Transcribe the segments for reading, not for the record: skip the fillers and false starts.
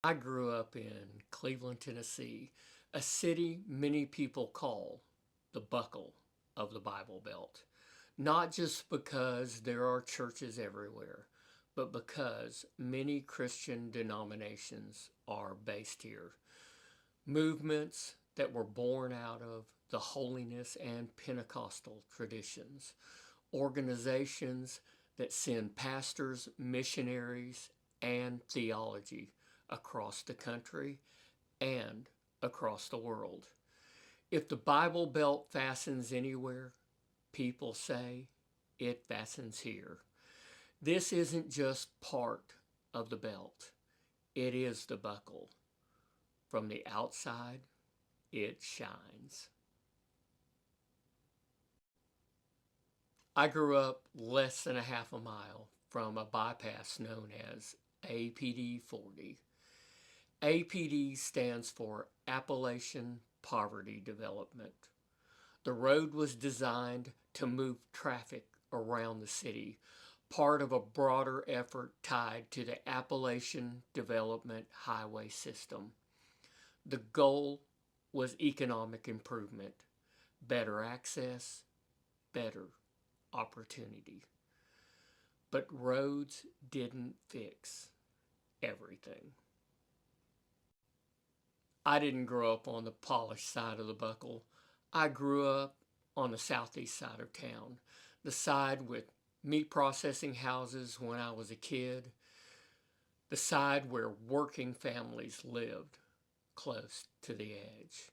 I grew up in Cleveland, Tennessee, a city many people call the buckle of the Bible Belt. Not just because there are churches everywhere, but because many Christian denominations are based here. Movements that were born out of the holiness and Pentecostal traditions. Organizations that send pastors, missionaries, and theology across the country and across the world. If the Bible Belt fastens anywhere, people say it fastens here. This isn't just part of the belt, it is the buckle. From the outside, it shines. I grew up less than a half a mile from a bypass known as APD 40. APD stands for Appalachian Poverty Development. The road was designed to move traffic around the city, part of a broader effort tied to the Appalachian Development Highway System. The goal was economic improvement, better access, better opportunity. But roads didn't fix everything. I didn't grow up on the polished side of the buckle. I grew up on the southeast side of town, the side with meat processing houses when I was a kid, the side where working families lived close to the edge,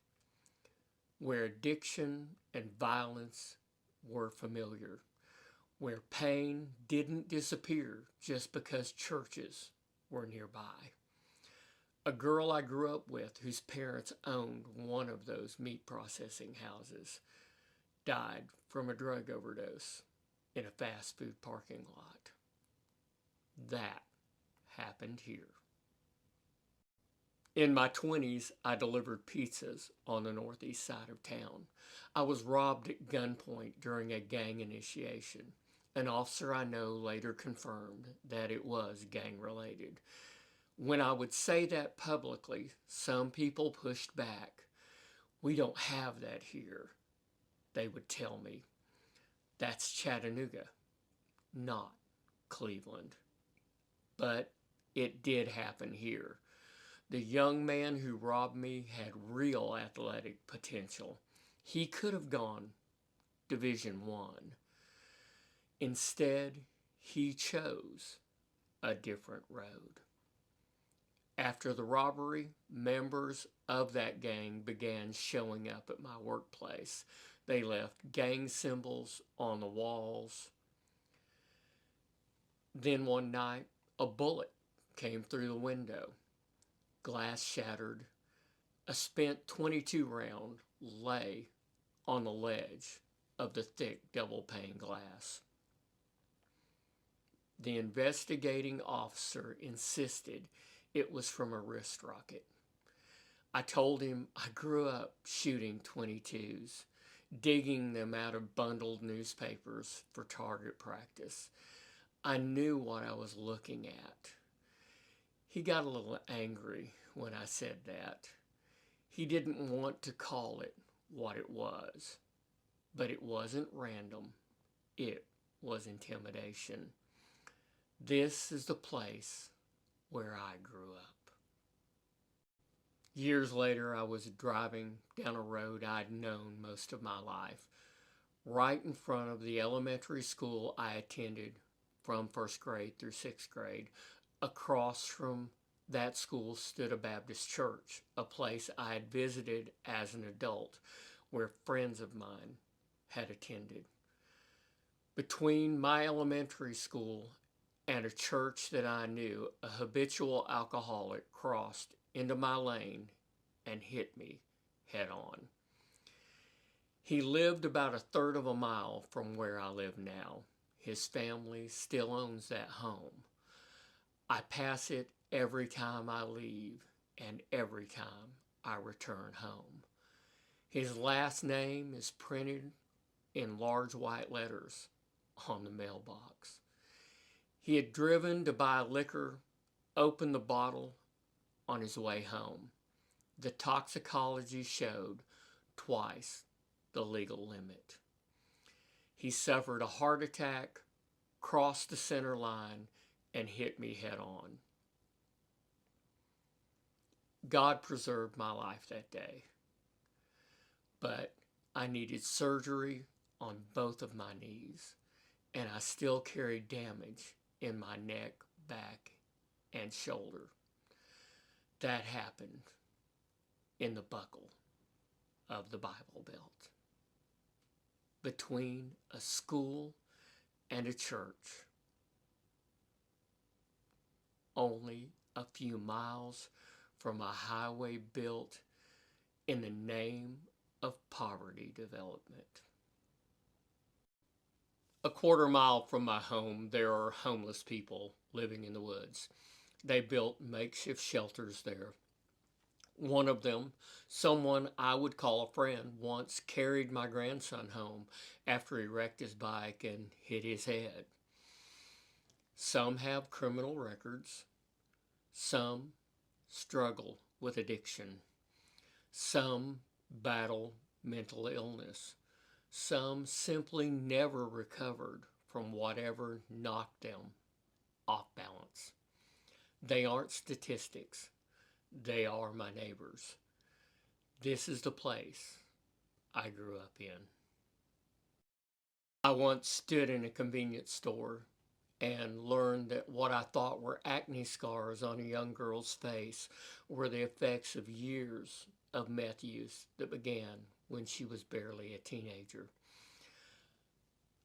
where addiction and violence were familiar, where pain didn't disappear just because churches were nearby. A girl I grew up with whose parents owned one of those meat processing houses died from a drug overdose in a fast food parking lot. That happened here. In my 20s, I delivered pizzas on the northeast side of town. I was robbed at gunpoint during a gang initiation. An officer I know later confirmed that it was gang related. When I would say that publicly, some people pushed back. We don't have that here, they would tell me. That's Chattanooga, not Cleveland. But it did happen here. The young man who robbed me had real athletic potential. He could have gone Division 1. Instead, he chose a different road. After the robbery, members of that gang began showing up at my workplace. They left gang symbols on the walls. Then one night, a bullet came through the window. Glass shattered. A spent .22 round lay on the ledge of the thick double pane glass. The investigating officer insisted it was from a wrist rocket. I told him I grew up shooting .22s, digging them out of bundled newspapers for target practice. I knew what I was looking at. He got a little angry when I said that. He didn't want to call it what it was, but it wasn't random. It was intimidation. This is the place where I grew up. Years later, I was driving down a road I'd known most of my life, right in front of the elementary school I attended from first grade through sixth grade. Across from that school stood a Baptist church, a place I had visited as an adult, where friends of mine had attended. Between my elementary school and a church that I knew, a habitual alcoholic crossed into my lane and hit me head on. He lived about a third of a mile from where I live now. His family still owns that home. I pass it every time I leave and every time I return home. His last name is printed in large white letters on the mailbox. He had driven to buy liquor, opened the bottle on his way home. The toxicology showed twice the legal limit. He suffered a heart attack, crossed the center line, and hit me head on. God preserved my life that day, but I needed surgery on both of my knees, and I still carried damage in my neck, back, and shoulder. That happened in the buckle of the Bible Belt, between a school and a church, only a few miles from a highway built in the name of poverty development. A quarter mile from my home, there are homeless people living in the woods. They built makeshift shelters there. One of them, someone I would call a friend, once carried my grandson home after he wrecked his bike and hit his head. Some have criminal records. Some struggle with addiction. Some battle mental illness. Some simply never recovered from whatever knocked them off balance. They aren't statistics. They are my neighbors. This is the place I grew up in. I once stood in a convenience store and learned that what I thought were acne scars on a young girl's face were the effects of years of meth use that began when she was barely a teenager.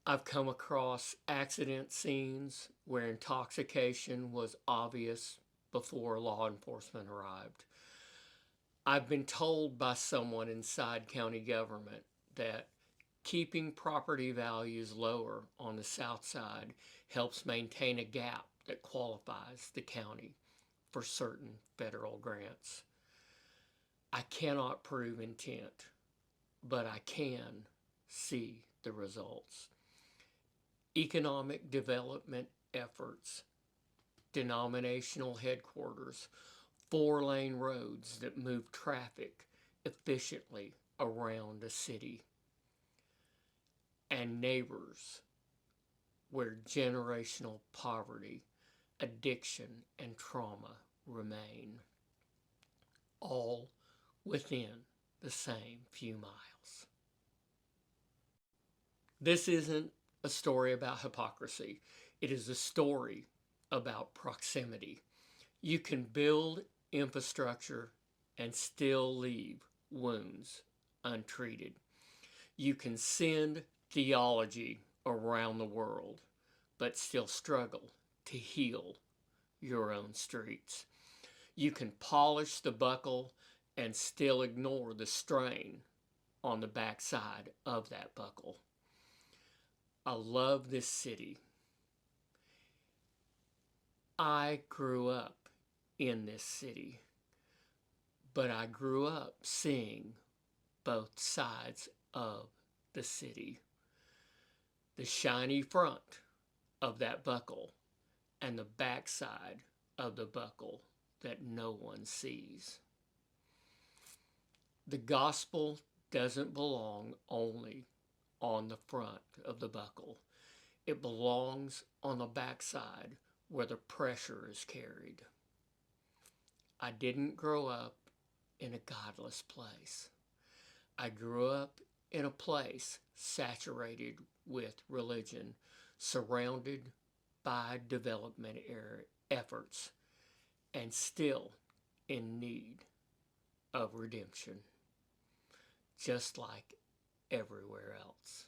I've come across accident scenes where intoxication was obvious before law enforcement arrived. I've been told by someone inside county government that keeping property values lower on the south side helps maintain a gap that qualifies the county for certain federal grants. I cannot prove intent, but I can see the results. Economic development efforts, denominational headquarters, 4-lane roads that move traffic efficiently around a city, and neighbors where generational poverty, addiction, and trauma remain, all within the same few miles. This isn't a story about hypocrisy. It is a story about proximity. You can build infrastructure and still leave wounds untreated. You can send theology around the world, but still struggle to heal your own streets. You can polish the buckle and still ignore the strain on the backside of that buckle. I love this city. I grew up in this city, but I grew up seeing both sides of the city. The shiny front of that buckle and the backside of the buckle that no one sees. The gospel doesn't belong only on the front of the buckle. It belongs on the backside where the pressure is carried. I didn't grow up in a godless place. I grew up in a place saturated with religion, surrounded by development efforts, and still in need of redemption, just like everywhere else.